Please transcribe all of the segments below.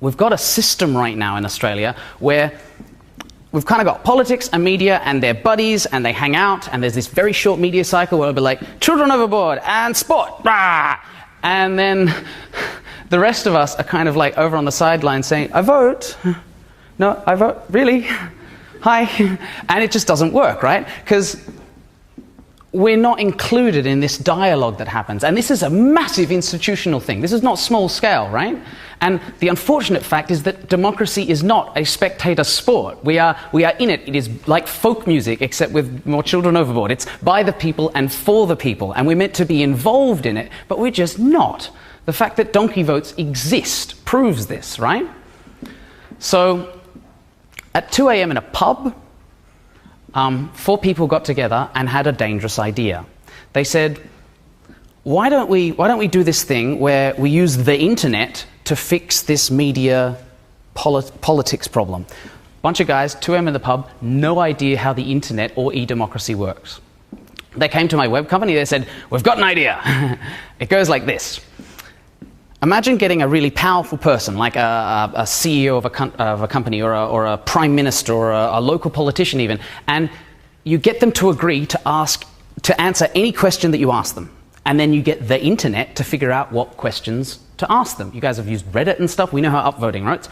we've got a system right now in Australia where we've kind of got politics and media and they're buddies and they hang out, and there's this very short media cycle where it'll be like, children overboard and sport, rah! And then the rest of us are kind of like over on the sidelines saying, I vote. No, I vote, really? Hi. And it just doesn't work, right? Because we're not included in this dialogue that happens. And this is a massive institutional thing. This is not small scale, right? And the unfortunate fact is that democracy is not a spectator sport. We are in it. It is like folk music, except with more children overboard. It's by the people and for the people. And we're meant to be involved in it, but we're just not. The fact that donkey votes exist proves this, right? So, at 2 a.m. in a pub, 4 people got together and had a dangerous idea. They said, why don't we do this thing where we use the internet to fix this media politics problem? Bunch of guys, 2 a.m. in the pub, no idea how the internet or e-democracy works. They came to my web company, they said, we've got an idea. It goes like this. Imagine getting a really powerful person, like a CEO of a company or a prime minister or a local politician even, and you get them to agree to answer any question that you ask them. And then you get the internet to figure out what questions to ask them. You guys have used Reddit and stuff. We know how upvoting, right?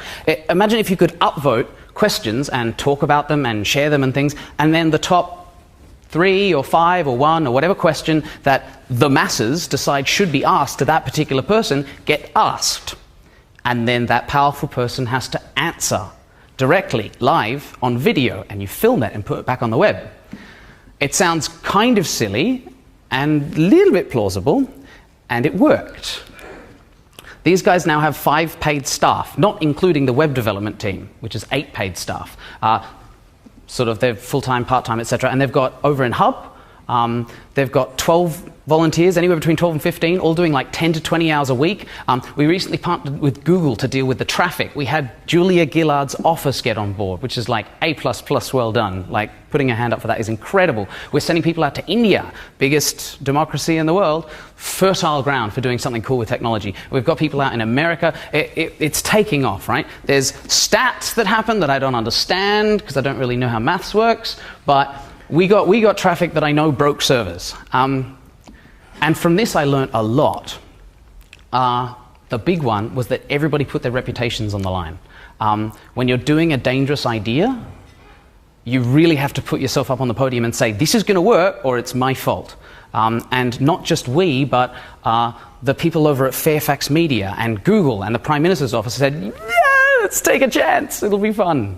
Imagine if you could upvote questions and talk about them and share them and things, and then the top 3 or 5 or 1 or whatever question that the masses decide should be asked to that particular person get asked. And then that powerful person has to answer directly, live, on video, and you film it and put it back on the web. It sounds kind of silly and a little bit plausible, and it worked. These guys now have 5 paid staff, not including the web development team, which is 8 paid staff. Sort of they're full-time, part-time, etc. And they've got, over in Hub, they've got 12 volunteers, anywhere between 12 and 15, all doing like 10 to 20 hours a week. We recently partnered with Google to deal with the traffic. We had Julia Gillard's office get on board, which is like A++, well done. Like, putting a hand up for that is incredible. We're sending people out to India, biggest democracy in the world, fertile ground for doing something cool with technology. We've got people out in America. It's taking off, right? There's stats that happen that I don't understand because I don't really know how maths works, but we got traffic that I know broke servers. And from this I learnt a lot. The big one was that everybody put their reputations on the line. When you're doing a dangerous idea, you really have to put yourself up on the podium and say, this is going to work or it's my fault. And not just we, but the people over at Fairfax Media and Google and the Prime Minister's office said, yeah, let's take a chance, it'll be fun.